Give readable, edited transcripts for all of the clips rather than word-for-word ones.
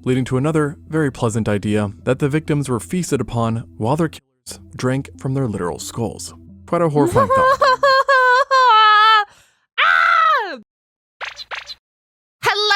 leading to another very pleasant idea that the victims were feasted upon while their killers drank from their literal skulls. Quite a horrifying thought. Hello,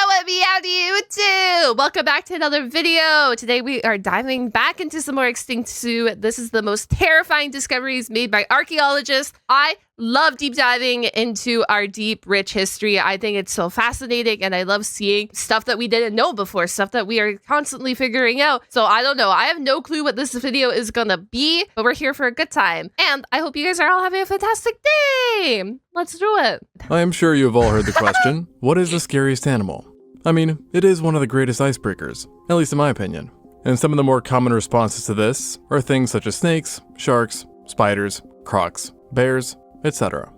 YouTube! Welcome back to another video. Today we are diving back into some more extinct zoo. This is the most terrifying discoveries made by archaeologists. I love deep diving into our deep, rich history. I think it's so fascinating, and I love seeing stuff that we didn't know before, stuff that we are constantly figuring out. So I don't know. I have no clue what this video is gonna be, but we're here for a good time. And I hope you guys are all having a fantastic day. Let's do it. I am sure you have all heard the question, what is the scariest animal? I mean, it is one of the greatest icebreakers, at least in my opinion. And some of the more common responses to this are things such as snakes, sharks, spiders, crocs, bears, etc.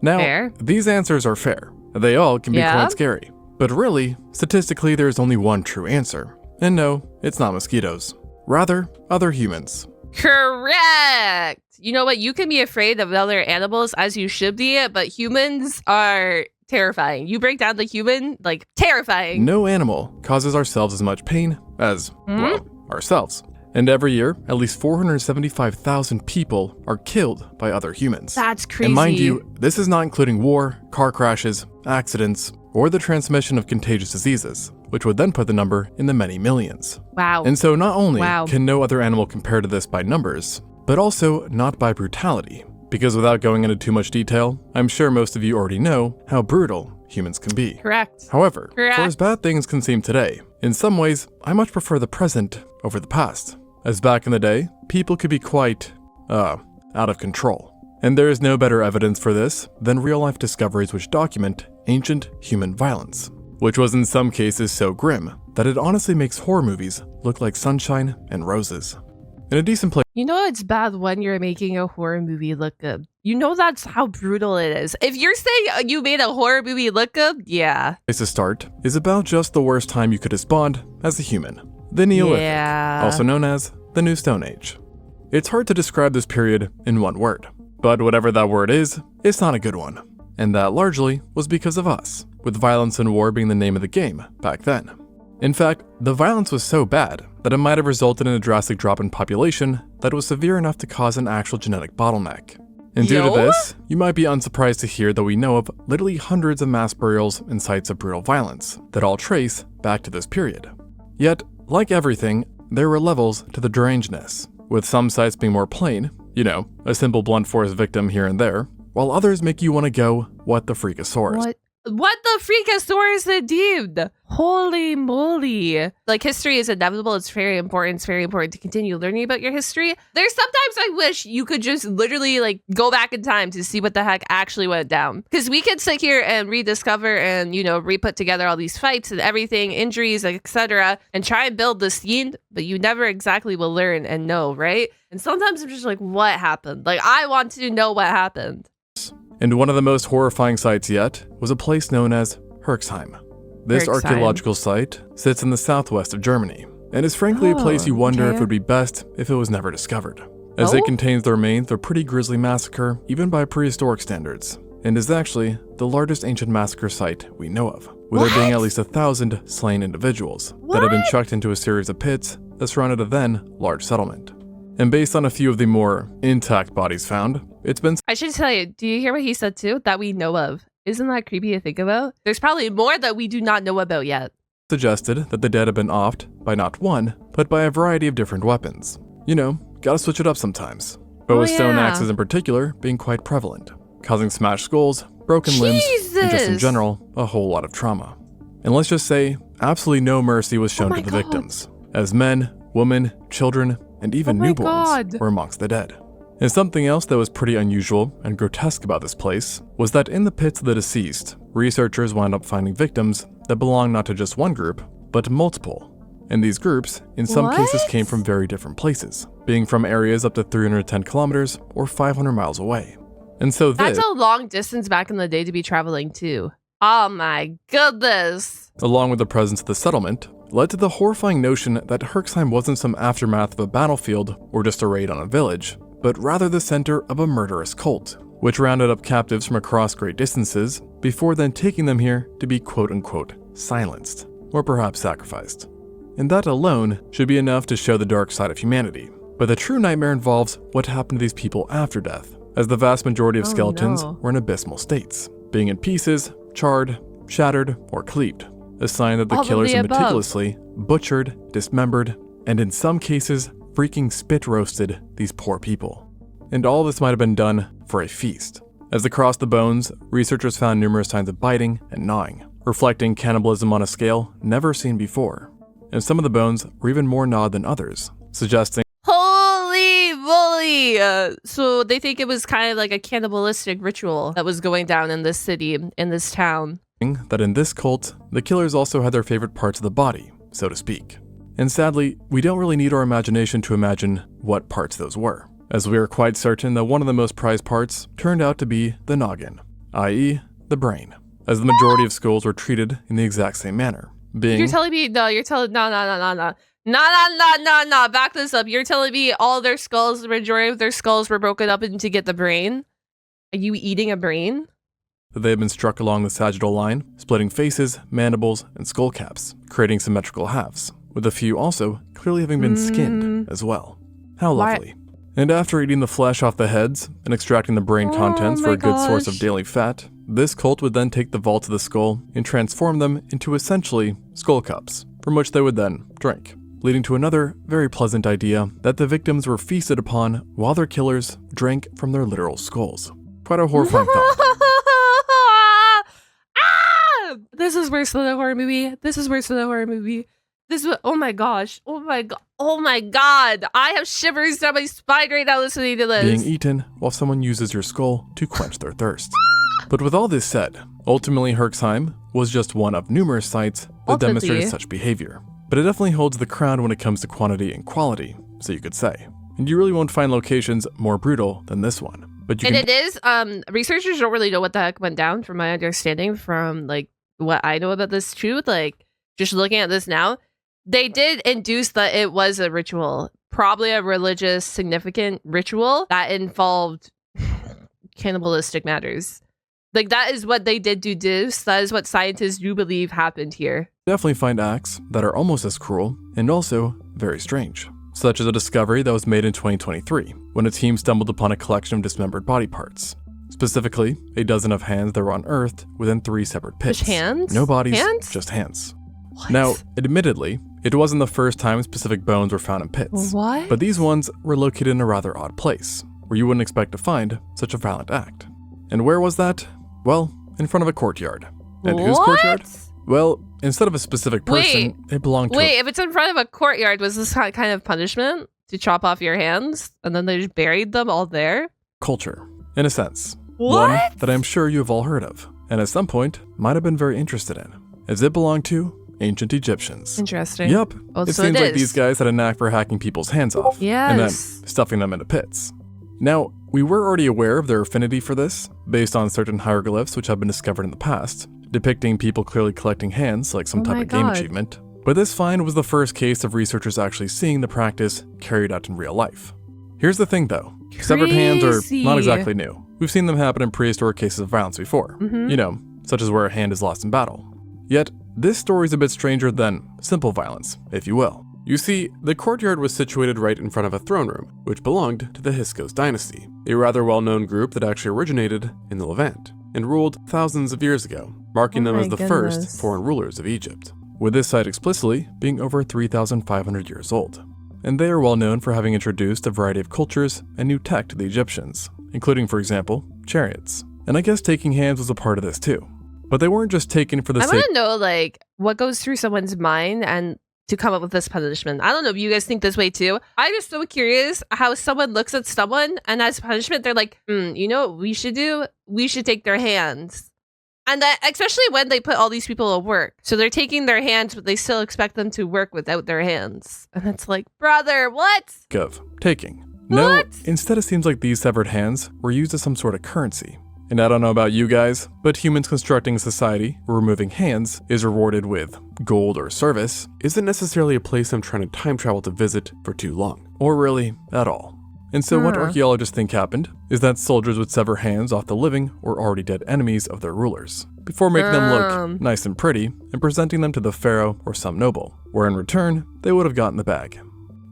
Now, Fair. These answers are fair. They all can be quite scary. But really, statistically, there is only one true answer. And no, it's not mosquitoes. Rather, other humans. Correct. You know what? You can be afraid of other animals as you should be, but humans are terrifying. You break down the human, like, terrifying. No animal causes ourselves as much pain as, well, ourselves. And every year, at least 475,000 people are killed by other humans. That's crazy. And mind you, this is not including war, car crashes, accidents, or the transmission of contagious diseases, which would then put the number in the many millions. Wow. And so not only can no other animal compare to this by numbers, but also not by brutality. Because without going into too much detail, I'm sure most of you already know how brutal humans can be. Correct. However, for as bad things can seem today, in some ways, I much prefer the present over the past. As back in the day, people could be quite, out of control. And there is no better evidence for this than real-life discoveries which document ancient human violence, which was in some cases so grim that it honestly makes horror movies look like sunshine and roses. In a decent place. You know it's bad when you're making a horror movie look good. You know that's how brutal it is. If you're saying you made a horror movie look good, yeah. Place to start is about just the worst time you could have spawned as a human. The Neolithic, also known as the New Stone Age. It's hard to describe this period in one word, but whatever that word is, it's not a good one. And that largely was because of us, with violence and war being the name of the game back then. In fact, the violence was so bad that it might have resulted in a drastic drop in population that was severe enough to cause an actual genetic bottleneck. And due to this, you might be unsurprised to hear that we know of literally hundreds of mass burials and sites of brutal violence that all trace back to this period. Yet, like everything, there were levels to the derangedness, with some sites being more plain, you know, a simple blunt force victim here and there, while others make you want to go, what the freakasaurus. What the freakasaurus indeed? Holy moly. Like, history is inevitable. It's very important. It's very important to continue learning about your history. There's sometimes I wish you could just literally like go back in time to see what the heck actually went down. Because we could sit here and rediscover and, you know, re-put together all these fights and everything, injuries, etc., and try and build the scene, but you never exactly will learn and know, right? And sometimes I'm just like, what happened? Like, I want to know what happened. And one of the most horrifying sites yet was a place known as Herxheim. This archaeological site sits in the southwest of Germany, and is frankly a place you wonder if it would be best if it was never discovered, as it contains the remains of a pretty grisly massacre even by prehistoric standards, and is actually the largest ancient massacre site we know of, with there being at least 1,000 slain individuals that have been chucked into a series of pits that surrounded a then large settlement. And based on a few of the more intact bodies found, it's been— I should tell you, do you hear what he said too? That we know of. Isn't that creepy to think about? There's probably more that we do not know about yet. Suggested that the dead have been offed by not one, but by a variety of different weapons. You know, gotta switch it up sometimes. But with stone axes in particular being quite prevalent, causing smashed skulls, broken limbs, and just in general, a whole lot of trauma. And let's just say, absolutely no mercy was shown to the victims, as men, women, children, and even newborns were amongst the dead. And something else that was pretty unusual and grotesque about this place was that in the pits of the deceased, researchers wound up finding victims that belonged not to just one group, but multiple. And these groups, in some cases, came from very different places, being from areas up to 310 kilometers or 500 miles away. And so that's a long distance back in the day to be traveling too. Oh my goodness. Along with the presence of the settlement, led to the horrifying notion that Herxheim wasn't some aftermath of a battlefield or just a raid on a village, but rather the center of a murderous cult, which rounded up captives from across great distances before then taking them here to be quote-unquote silenced, or perhaps sacrificed. and that alone should be enough to show the dark side of humanity. But the true nightmare involves what happened to these people after death, as the vast majority of skeletons were in abysmal states, being in pieces, charred, shattered, or cleaved, a sign that the killers had meticulously butchered, dismembered, and in some cases, freaking spit roasted these poor people. And all this might have been done for a feast. As they crossed the bones, researchers found numerous signs of biting and gnawing, reflecting cannibalism on a scale never seen before. And some of the bones were even more gnawed than others, suggesting holy moly! So they think it was kind of like a cannibalistic ritual that was going down in this city, in this town. That in this cult, the killers also had their favorite parts of the body, so to speak. And sadly, we don't really need our imagination to imagine what parts those were, as we are quite certain that one of the most prized parts turned out to be the noggin, i.e. the brain, as the majority of skulls were treated in the exact same manner, being— You're telling me, no, back this up. You're telling me all their skulls, the majority of their skulls were broken up to get the brain? Are you eating a brain? that they had been struck along the sagittal line, splitting faces, mandibles, and skull caps, creating symmetrical halves, with a few also clearly having been skinned as well. How lovely. And after eating the flesh off the heads and extracting the brain contents for a good source of daily fat, this cult would then take the vault of the skull and transform them into essentially skull cups, from which they would then drink, leading to another very pleasant idea that the victims were feasted upon while their killers drank from their literal skulls. Quite a horrifying thought. This is worse than a horror movie. This is worse than a horror movie. This was, oh my gosh. Oh my god. Oh my god. I have shivers down my spine right now listening to this. Being eaten while someone uses your skull to quench their thirst. But with all this said, ultimately Herxheim was just one of numerous sites that demonstrated such behavior. But it definitely holds the crown when it comes to quantity and quality, so you could say. And you really won't find locations more brutal than this one. But it is, researchers don't really know what the heck went down, from my understanding, from like what I know about this truth. Like, just looking at this now, they did induce that it was a ritual, probably a religious significant ritual that involved cannibalistic matters. Like, that is what they did deduce. That is what scientists do believe happened here. Definitely find acts that are almost as cruel and also very strange, such as a discovery that was made in 2023 when a team stumbled upon a collection of dismembered body parts. Specifically, a dozen of hands that were unearthed within 3 separate pits. Just hands? No bodies, hands? just hands. What? Now, admittedly, it wasn't the first time specific bones were found in pits. What? But these ones were located in a rather odd place, where you wouldn't expect to find such a violent act. And where was that? Well, in front of a courtyard. And whose courtyard? Well, instead of a specific person, it belonged to if it's in front of a courtyard, was this kind of punishment? To chop off your hands, and then they just buried them all there? Culture, in a sense. What? One that I'm sure you have all heard of, and at some point might have been very interested in, as it belonged to ancient Egyptians. Interesting. Yep. Oh, it so seems it like is. these guys had a knack for hacking people's hands off. Yes. And then stuffing them into pits. Now, we were already aware of their affinity for this, based on certain hieroglyphs which have been discovered in the past, depicting people clearly collecting hands like some type of game achievement. But this find was the first case of researchers actually seeing the practice carried out in real life. Here's the thing though, severed hands are not exactly new. We've seen them happen in prehistoric cases of violence before, you know, such as where a hand is lost in battle. Yet, this story is a bit stranger than simple violence, if you will. You see, the courtyard was situated right in front of a throne room, which belonged to the Hyksos dynasty, a rather well-known group that actually originated in the Levant, and ruled thousands of years ago, marking them as the first foreign rulers of Egypt, with this site explicitly being over 3,500 years old. And they are well known for having introduced a variety of cultures and new tech to the Egyptians, including, for example, chariots. And I guess taking hands was a part of this too. But they weren't just taken for the sake— I want to know, like, what goes through someone's mind and to come up with this punishment. I don't know if you guys think this way too. I'm just so curious how someone looks at someone and as punishment, they're like, you know what we should do? We should take their hands. And that, especially when they put all these people to work. So they're taking their hands, but they still expect them to work without their hands. And it's like, brother, what? Of taking. What? No, instead it seems like these severed hands were used as some sort of currency. And I don't know about you guys, but humans constructing a society where removing hands is rewarded with gold or service isn't necessarily a place I'm trying to time travel to visit for too long, or really at all. And so what archaeologists think happened is that soldiers would sever hands off the living or already dead enemies of their rulers, before making them look nice and pretty and presenting them to the pharaoh or some noble, where in return, they would have gotten the bag.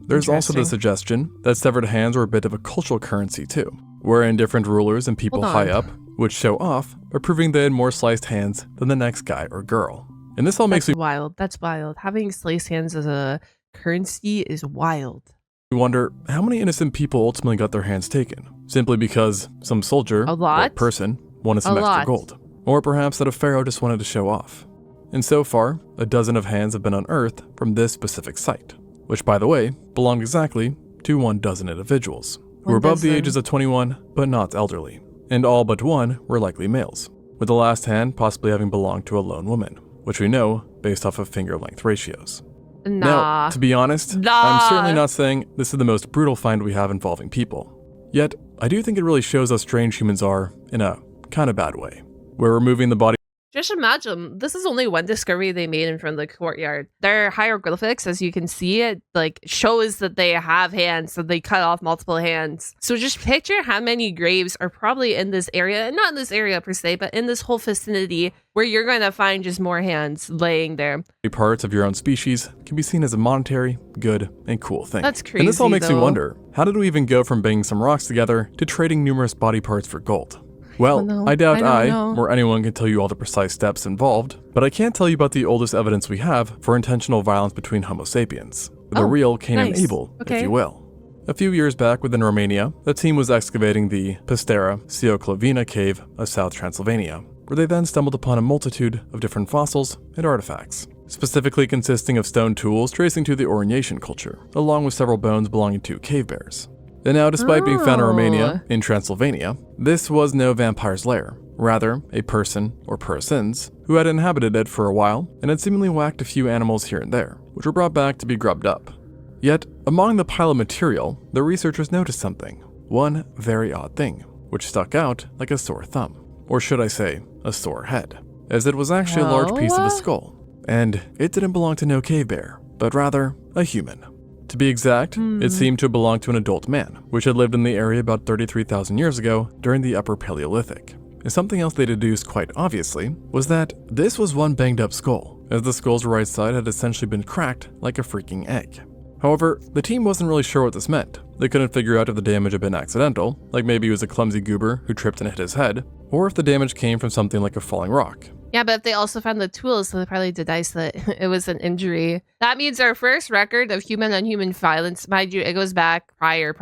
There's also the suggestion that severed hands were a bit of a cultural currency too, wherein different rulers and people high up would show off by proving they had more sliced hands than the next guy or girl. And this all makes me wild. That's wild. Having sliced hands as a currency is wild. You wonder how many innocent people ultimately got their hands taken, simply because some soldier or person wanted some extra gold, or perhaps that a pharaoh just wanted to show off. And so far, a dozen of hands have been unearthed from this specific site, which by the way, belonged exactly to 12 individuals, who were above the ages of 21 but not elderly, and all but one were likely males, with the last hand possibly having belonged to a lone woman, which we know based off of finger length ratios. Now, to be honest, I'm certainly not saying this is the most brutal find we have involving people. Yet, I do think it really shows how strange humans are in a kind of bad way. We're removing the body. Just imagine, this is only one discovery they made in front of the courtyard. Their hieroglyphics, as you can see it, like shows that they have hands, so they cut off multiple hands. So just picture how many graves are probably in this area, not in this area per se, but in this whole vicinity where you're going to find just more hands laying there. Parts of your own species can be seen as a monetary, good, and cool thing. That's crazy, and this all makes me wonder, how did we even go from banging some rocks together to trading numerous body parts for gold? Well, I doubt I or anyone can tell you all the precise steps involved, but I can tell you about the oldest evidence we have for intentional violence between Homo sapiens, the real Cain and Abel, if you will. A few years back within Romania, the team was excavating the Păstera Sioclovina cave of South Transylvania, where they then stumbled upon a multitude of different fossils and artifacts, specifically consisting of stone tools tracing to the Aurignacian culture, along with several bones belonging to cave bears. And now, despite being found in Romania, in Transylvania, this was no vampire's lair, rather a person, or persons, who had inhabited it for a while and had seemingly whacked a few animals here and there, which were brought back to be grubbed up. Yet, among the pile of material, the researchers noticed something, one very odd thing, which stuck out like a sore thumb, or should I say, a sore head, as it was actually a large piece of a skull, and it didn't belong to no cave bear, but rather a human. To be exact, it seemed to belong to an adult man, which had lived in the area about 33,000 years ago during the Upper Paleolithic. And something else they deduced quite obviously was that this was one banged up skull, as the skull's right side had essentially been cracked like a freaking egg. However, the team wasn't really sure what this meant. They couldn't figure out if the damage had been accidental, like maybe it was a clumsy goober who tripped and hit his head, or if the damage came from something like a falling rock. Yeah, but if they also found the tools, so they probably deduced that it was an injury. That means our first record of human on human violence, mind you, it goes back prior,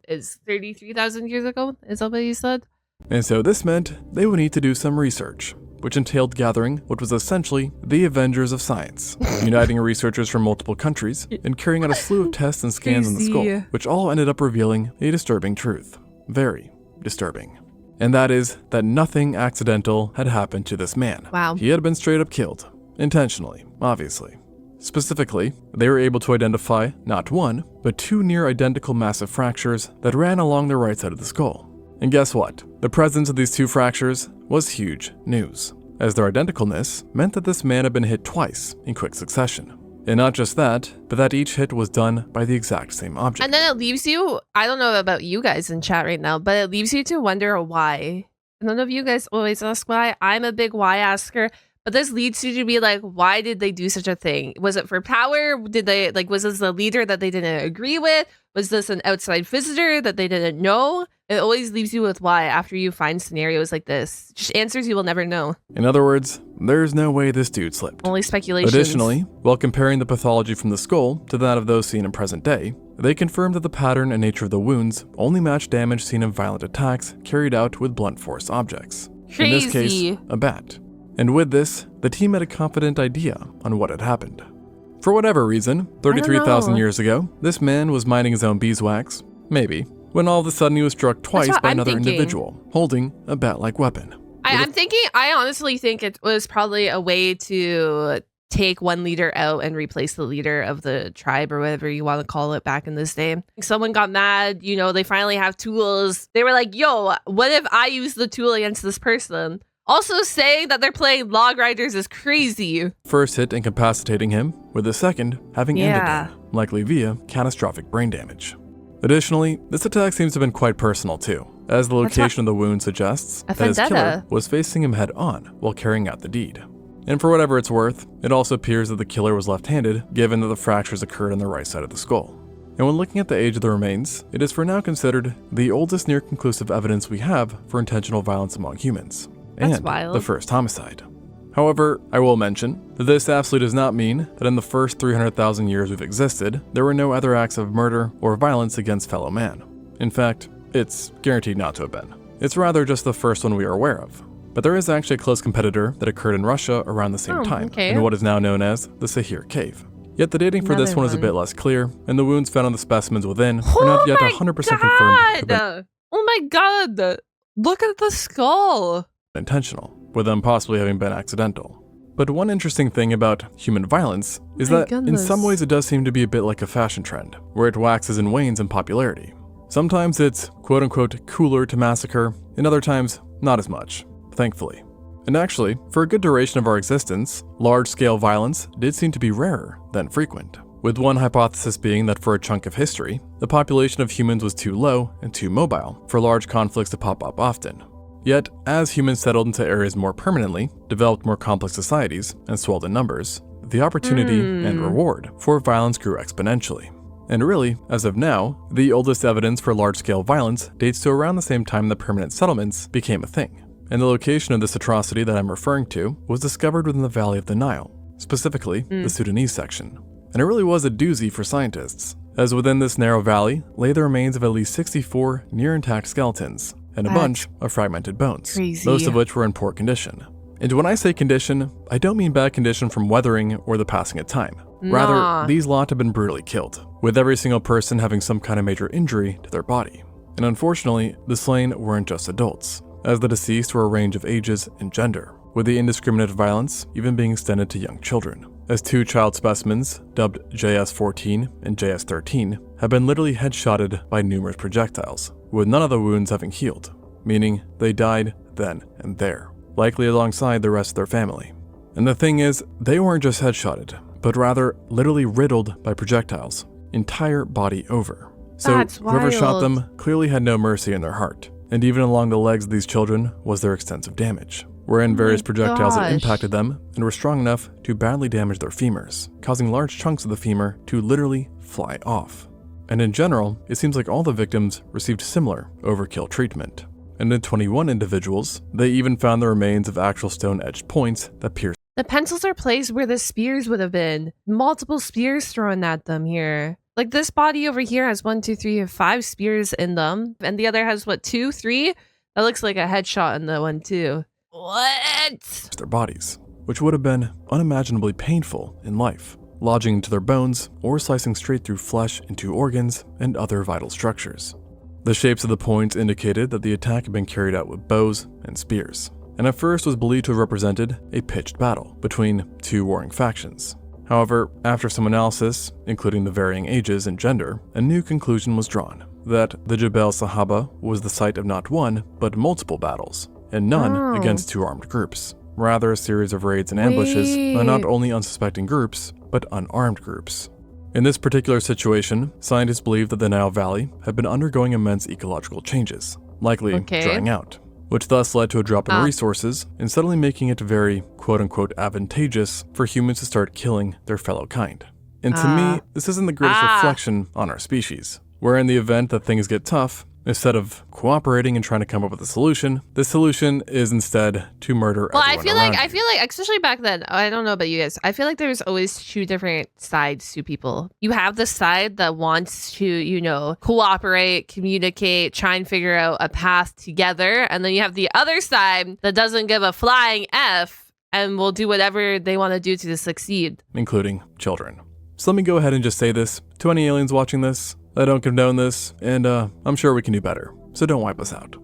is 33,000 years ago, is that what you said? And so this meant they would need to do some research, which entailed gathering what was essentially the Avengers of science, uniting researchers from multiple countries and carrying out a slew of tests and scans on the skull, which all ended up revealing a disturbing truth. Very disturbing. And that is that nothing accidental had happened to this man. Wow. He had been straight up killed. Intentionally, obviously. Specifically, they were able to identify not one, but two near identical massive fractures that ran along the right side of the skull. And guess what? The presence of these two fractures was huge news, as their identicalness meant that this man had been hit twice in quick succession. And not just that, but that each hit was done by the exact same object. And then it leaves you, I don't know about you guys in chat right now, but it leaves you to wonder why. None of you guys always ask why. I'm a big why asker, but this leads you to be like, why did they do such a thing? Was it for power? Did they, like, was this a leader that they didn't agree with? Was this an outside visitor that they didn't know? It always leaves you with why after you find scenarios like this. Just answers you will never know. In other words, there's no way this dude slipped. Only speculation. Additionally, while comparing the pathology from the skull to that of those seen in present day, they confirmed that the pattern and nature of the wounds only matched damage seen in violent attacks carried out with blunt force objects. Crazy. In this case, a bat. And with this, the team had a confident idea on what had happened. For whatever reason, 33,000 years ago, this man was mining his own beeswax, maybe, when all of a sudden he was struck twice by another individual, holding a bat-like weapon. I honestly think it was probably a way to take one leader out and replace the leader of the tribe or whatever you want to call it back in this day. Someone got mad, you know, they finally have tools. They were like, yo, what if I use the tool against this person? Also saying that they're playing Log Riders is crazy. First hit incapacitating him, with the second having ended him, likely via catastrophic brain damage. Additionally, this attack seems to have been quite personal too, as the location of the wound suggests that his killer was facing him head on while carrying out the deed. And for whatever it's worth, it also appears that the killer was left-handed, given that the fractures occurred on the right side of the skull. And when looking at the age of the remains, it is for now considered the oldest near-conclusive evidence we have for intentional violence among humans, and the first homicide. However, I will mention that this absolutely does not mean that in the first 300,000 years we've existed, there were no other acts of murder or violence against fellow man. In fact, it's guaranteed not to have been. It's rather just the first one we are aware of. But there is actually a close competitor that occurred in Russia around the same time, in what is now known as the Sahir Cave. Yet the dating for this one is a bit less clear, and the wounds found on the specimens within are not yet 100% confirmed. Oh my god! Look at the skull! Intentional, with them possibly having been accidental. But one interesting thing about human violence is that in some ways it does seem to be a bit like a fashion trend, where it waxes and wanes in popularity. Sometimes it's quote-unquote cooler to massacre, and other times not as much, thankfully. And actually, for a good duration of our existence, large-scale violence did seem to be rarer than frequent, with one hypothesis being that for a chunk of history, the population of humans was too low and too mobile for large conflicts to pop up often. Yet, as humans settled into areas more permanently, developed more complex societies, and swelled in numbers, the opportunity and reward for violence grew exponentially. And really, as of now, the oldest evidence for large-scale violence dates to around the same time the permanent settlements became a thing. And the location of this atrocity that I'm referring to was discovered within the valley of the Nile, specifically the Sudanese section. And it really was a doozy for scientists, as within this narrow valley lay the remains of at least 64 near-intact skeletons, and a bunch of fragmented bones, most of which were in poor condition. And when I say condition, I don't mean bad condition from weathering or the passing of time. Rather, these lot have been brutally killed, with every single person having some kind of major injury to their body. And unfortunately, the slain weren't just adults, as the deceased were a range of ages and gender, with the indiscriminate violence even being extended to young children, as 2 child specimens, dubbed JS-14 and JS-13, have been literally headshotted by numerous projectiles, with none of the wounds having healed, meaning they died then and there, likely alongside the rest of their family. And the thing is, they weren't just headshotted, but rather literally riddled by projectiles, entire body over. So whoever shot them clearly had no mercy in their heart, and even along the legs of these children was their extensive damage, wherein various projectiles had impacted them and were strong enough to badly damage their femurs, causing large chunks of the femur to literally fly off. And in general, it seems like all the victims received similar overkill treatment. And in 21 individuals, they even found the remains of actual stone-edged points that pierced. The pencils are placed where the spears would have been. Multiple spears thrown at them here. Like this body over here has 1, 2, 3, 5 spears in them. And the other has what, 2, 3? That looks like a headshot in the one too. What? Their bodies, which would have been unimaginably painful in life, lodging into their bones or slicing straight through flesh into organs and other vital structures. The shapes of the points indicated that the attack had been carried out with bows and spears, and at first was believed to have represented a pitched battle between 2 warring factions. However, after some analysis, including the varying ages and gender, a new conclusion was drawn, that the Jebel Sahaba was the site of not one, but multiple battles, and none against 2 armed groups. Rather a series of raids and ambushes on not only unsuspecting groups, but unarmed groups. In this particular situation, scientists believe that the Nile Valley had been undergoing immense ecological changes, likely drying out, which thus led to a drop in resources and suddenly making it very quote-unquote advantageous for humans to start killing their fellow kind. And to me, this isn't the greatest reflection on our species, where in the event that things get tough, instead of cooperating and trying to come up with a solution, the solution is instead to murder everyone I feel like, especially back then, I don't know about you guys, I feel like there's always 2 different sides to people. You have the side that wants to, you know, cooperate, communicate, try and figure out a path together. And then you have the other side that doesn't give a flying F and will do whatever they want to do to succeed. Including children. So let me go ahead and just say this to any aliens watching this. I don't condone this, and I'm sure we can do better, so don't wipe us out.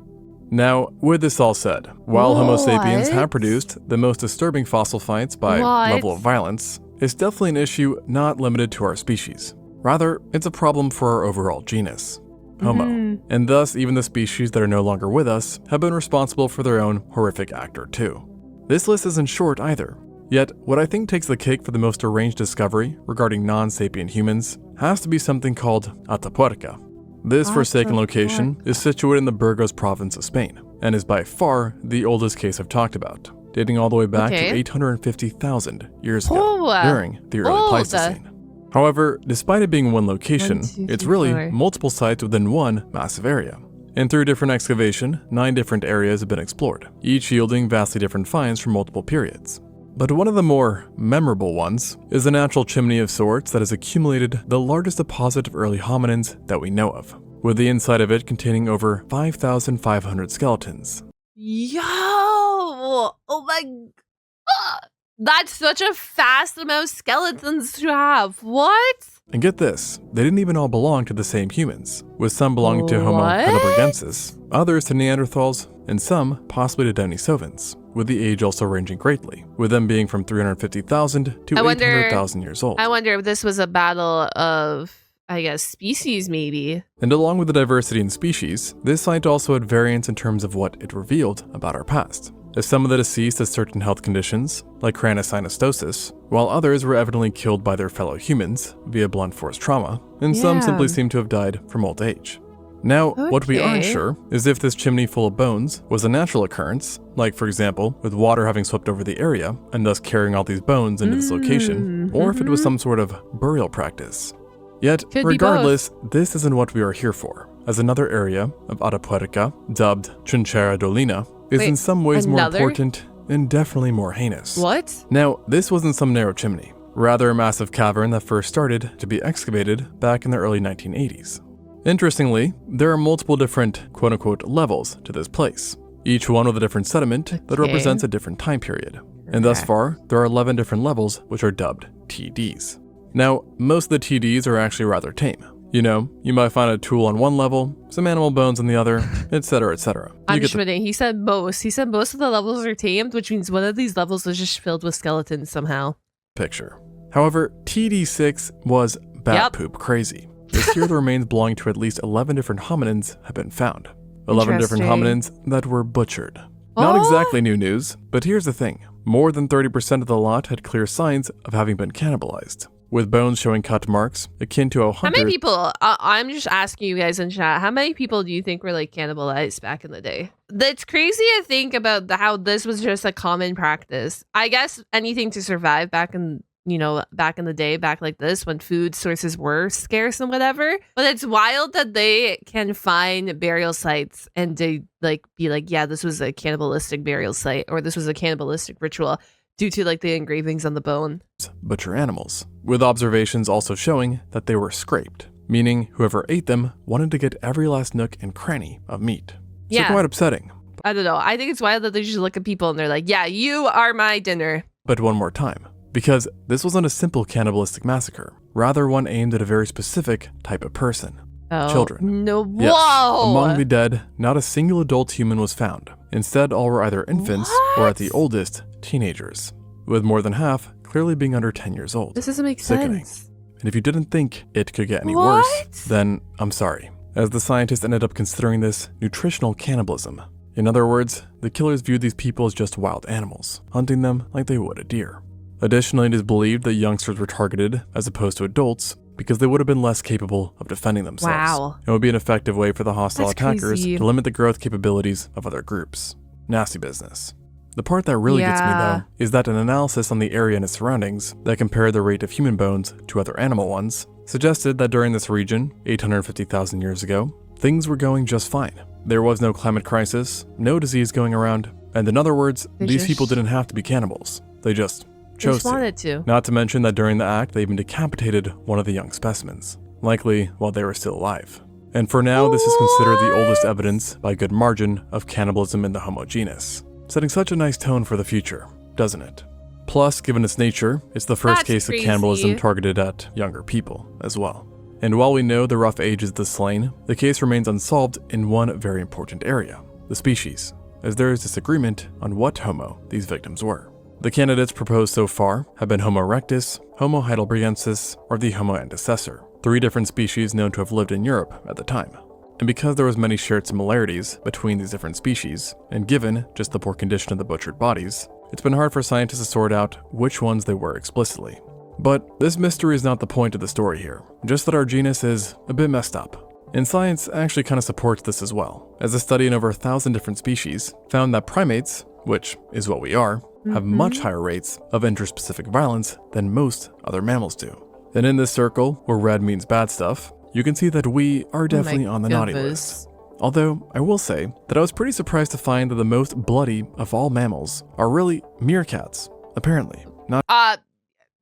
Now, with this all said, while Homo sapiens have produced the most disturbing fossil finds by level of violence, it's definitely an issue not limited to our species. Rather, it's a problem for our overall genus, Homo. And thus, even the species that are no longer with us have been responsible for their own horrific act or two. This list isn't short either. Yet, what I think takes the cake for the most deranged discovery regarding non-sapient humans has to be something called Atapuerca. This forsaken location is situated in the Burgos province of Spain, and is by far the oldest case I've talked about, dating all the way back to 850,000 years ago, during the early Pleistocene. However, despite it being one location, it's really multiple sites within one massive area. And through different excavation, 9 different areas have been explored, each yielding vastly different finds from multiple periods. But one of the more memorable ones is a natural chimney of sorts that has accumulated the largest deposit of early hominins that we know of, with the inside of it containing over 5,500 skeletons. Yo! Oh my god! That's such a fast amount of skeletons to have. What? And get this, they didn't even all belong to the same humans, with some belonging to Homo heidelbergensis, others to Neanderthals, and some possibly to Denisovans, with the age also ranging greatly, with them being from 350,000 to 800,000 years old. I wonder if this was a battle of, I guess, species maybe. And along with the diversity in species, this site also had variance in terms of what it revealed about our past, as some of the deceased had certain health conditions, like craniosynostosis, while others were evidently killed by their fellow humans via blunt force trauma, and some simply seem to have died from old age. Now, what we aren't sure is if this chimney full of bones was a natural occurrence, like for example, with water having swept over the area and thus carrying all these bones into this location, or if it was some sort of burial practice. Yet, regardless, this isn't what we are here for, as another area of Atapuerca, dubbed Trinchera Dolina, is in some ways more important and definitely more heinous. What? Now, this wasn't some narrow chimney, rather a massive cavern that first started to be excavated back in the early 1980s. Interestingly, there are multiple different quote-unquote levels to this place, each one with a different sediment that represents a different time period. And thus far, there are 11 different levels which are dubbed TDs. Now, most of the TDs are actually rather tame. You know, you might find a tool on one level, some animal bones on the other, etc., etc. I'm just kidding. He said most. He said most of the levels are tamed, which means one of these levels was just filled with skeletons somehow. Picture. However, TD6 was bat poop crazy. As here the remains belonging to at least 11 different hominins have been found. 11 different hominins that were butchered. Not exactly new news, but here's the thing. More than 30% of the lot had clear signs of having been cannibalized, with bones showing cut marks akin to a hunter. How many people, I'm just asking you guys in chat, how many people do you think were like cannibalized back in the day? That's crazy to think about how this was just a common practice. I guess anything to survive back in, you know, back in the day, back like this, when food sources were scarce and whatever. But it's wild that they can find burial sites and they like be like, yeah, this was a cannibalistic burial site, or this was a cannibalistic ritual, due to like the engravings on the bone. Butcher animals, with observations also showing that they were scraped, meaning whoever ate them wanted to get every last nook and cranny of meat. So quite upsetting. I don't know. I think it's wild that they just look at people and they're like, yeah, you are my dinner. But one more time, because this wasn't a simple cannibalistic massacre, rather one aimed at a very specific type of person. Children. No, yes, whoa! Among the dead, not a single adult human was found. Instead, all were either infants or at the oldest, teenagers, with more than half clearly being under 10 years old. This doesn't make Sickening. sense. And if you didn't think it could get any worse, then I'm sorry, as the scientists ended up considering this nutritional cannibalism. In other words, the killers viewed these people as just wild animals, hunting them like they would a deer. Additionally, it is believed that youngsters were targeted as opposed to adults because they would have been less capable of defending themselves. Wow. It would be an effective way for the hostile attackers to limit the growth capabilities of other groups. Nasty business. The part that really gets me, though, is that an analysis on the area and its surroundings that compared the rate of human bones to other animal ones suggested that during this region, 850,000 years ago, things were going just fine. There was no climate crisis, no disease going around, and in other words, these people didn't have to be cannibals. They just chose to. Not to mention that during the act, they even decapitated one of the young specimens, likely while they were still alive. And for now, this is considered the oldest evidence, by a good margin, of cannibalism in the Homo genus, setting such a nice tone for the future, doesn't it? Plus, given its nature, it's the first case of cannibalism targeted at younger people as well. And while we know the rough ages of the slain, the case remains unsolved in one very important area, the species, as there is disagreement on what Homo these victims were. The candidates proposed so far have been Homo erectus, Homo heidelbergensis, or the Homo antecessor, 3 different species known to have lived in Europe at the time. And because there was many shared similarities between these different species, and given just the poor condition of the butchered bodies, it's been hard for scientists to sort out which ones they were explicitly. But this mystery is not the point of the story here, just that our genus is a bit messed up. And science actually kind of supports this as well, as a study in over 1,000 different species found that primates, which is what we are, have much higher rates of interspecific violence than most other mammals do. And in this circle, where red means bad stuff, you can see that we are definitely on the naughty list. Although, I will say that I was pretty surprised to find that the most bloody of all mammals are really meerkats, apparently. Not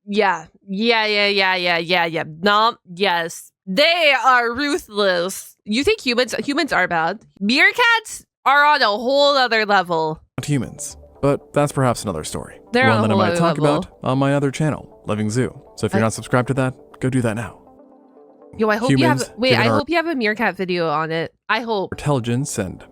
Yeah. No, yes. They are ruthless. You think humans are bad? Meerkats are on a whole other level. humans. But that's perhaps another story. They're one on a that I whole might talk level. about on my other channel, Living Zoo. So if you're not subscribed to that, go do that now. Yo, I hope Humans, you have. Wait, given I our hope you have a meerkat video on it. I hope. intelligence and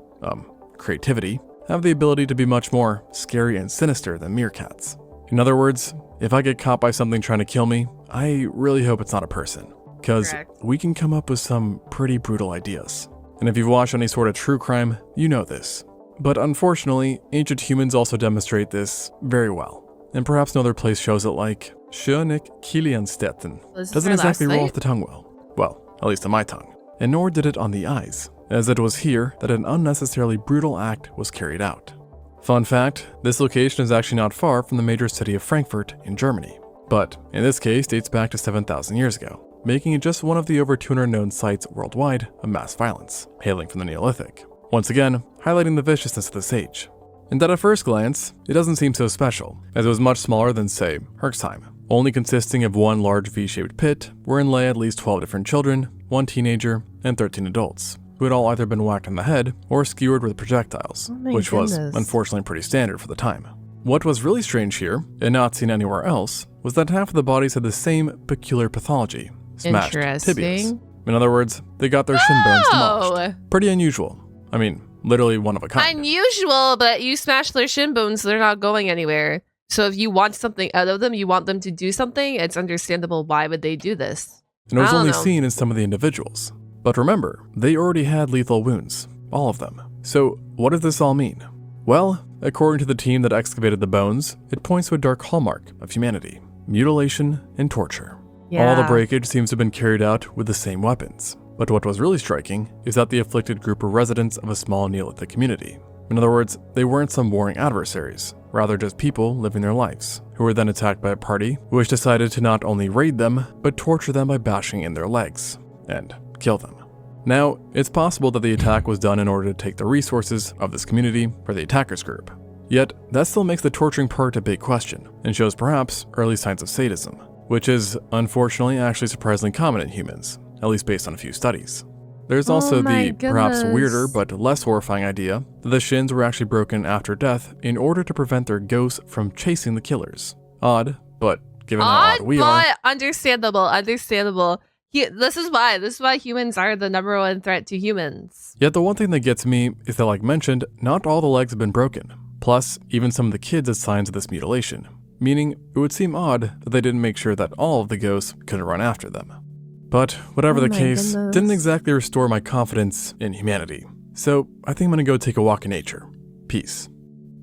creativity have the ability to be much more scary and sinister than meerkats. In other words, if I get caught by something trying to kill me, I really hope it's not a person, because Correct. we can come up with some pretty brutal ideas. And if you've watched any sort of true crime, you know this. But unfortunately, ancient humans also demonstrate this very well, and perhaps no other place shows it like Schönig Kilianstetten. This is Doesn't our exactly last roll night? off the tongue well. Well, at least on my tongue. And nor did it on the eyes, as it was here that an unnecessarily brutal act was carried out. Fun fact, this location is actually not far from the major city of Frankfurt in Germany, but in this case dates back to 7,000 years ago, making it just one of the over 200 known sites worldwide of mass violence, hailing from the Neolithic. Once again, highlighting the viciousness of this age. And at a first glance, it doesn't seem so special, as it was much smaller than, say, Herxheim, only consisting of one large V-shaped pit wherein lay at least 12 different children, 1 teenager, and 13 adults, who had all either been whacked on the head or skewered with projectiles, my which was goodness. unfortunately pretty standard for the time. What was really strange here, and not seen anywhere else, was that half of the bodies had the same peculiar pathology, smashed tibias. Interesting. In other words, they got their shin bones Oh! demolished. Pretty unusual. I mean, literally one of a kind. Unusual, but you smash their shin bones, they're not going anywhere. So if you want something out of them, you want them to do something, it's understandable why would they do this. And it was I don't only know. seen in some of the individuals. But remember, they already had lethal wounds, all of them. So what does this all mean? Well, according to the team that excavated the bones, it points to a dark hallmark of humanity: mutilation and torture. All the breakage seems to have been carried out with the same weapons. But what was really striking is that the afflicted group were residents of a small Neolithic community. In other words, they weren't some warring adversaries, rather just people living their lives, who were then attacked by a party which decided to not only raid them, but torture them by bashing in their legs, and kill them. Now, it's possible that the attack was done in order to take the resources of this community for the attackers group. Yet, that still makes the torturing part a big question, and shows perhaps early signs of sadism, which is unfortunately actually surprisingly common in humans, at least based on a few studies. There's also the perhaps weirder but less horrifying idea that the shins were actually broken after death in order to prevent their ghosts from chasing the killers. Odd, but given how odd we are, Understandable. This is why humans are the number one threat to humans. Yet the one thing that gets me is that, like mentioned, not all the legs have been broken. Plus, even some of the kids had signs of this mutilation, meaning it would seem odd that they didn't make sure that all of the ghosts couldn't run after them. But whatever the case, didn't exactly restore my confidence in humanity. So I think I'm gonna go take a walk in nature. Peace.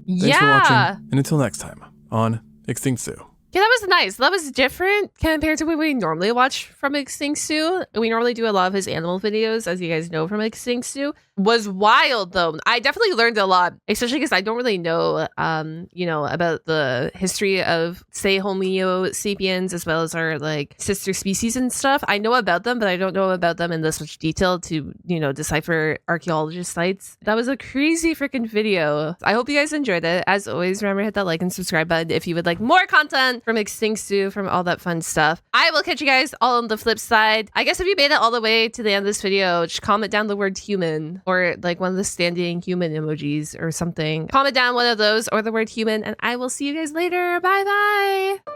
Thanks for watching, and until next time on Extinct Zoo. Yeah, that was nice. That was different compared to what we normally watch from Extinct Zoo. We normally do a lot of his animal videos, as you guys know from Extinct Zoo. Was wild though. I definitely learned a lot, especially because I don't really know, about the history of, say, Homo sapiens, as well as our like sister species and stuff. I know about them, but I don't know about them in this much detail to, decipher archaeologist sites. That was a crazy freaking video. I hope you guys enjoyed it. As always, remember to hit that like and subscribe button if you would like more content from Extinct Zoo, from all that fun stuff. I will catch you guys all on the flip side. I guess if you made it all the way to the end of this video, just comment down the word human, or like one of the standing human emojis or something. Comment down one of those or the word human, and I will see you guys later. Bye bye.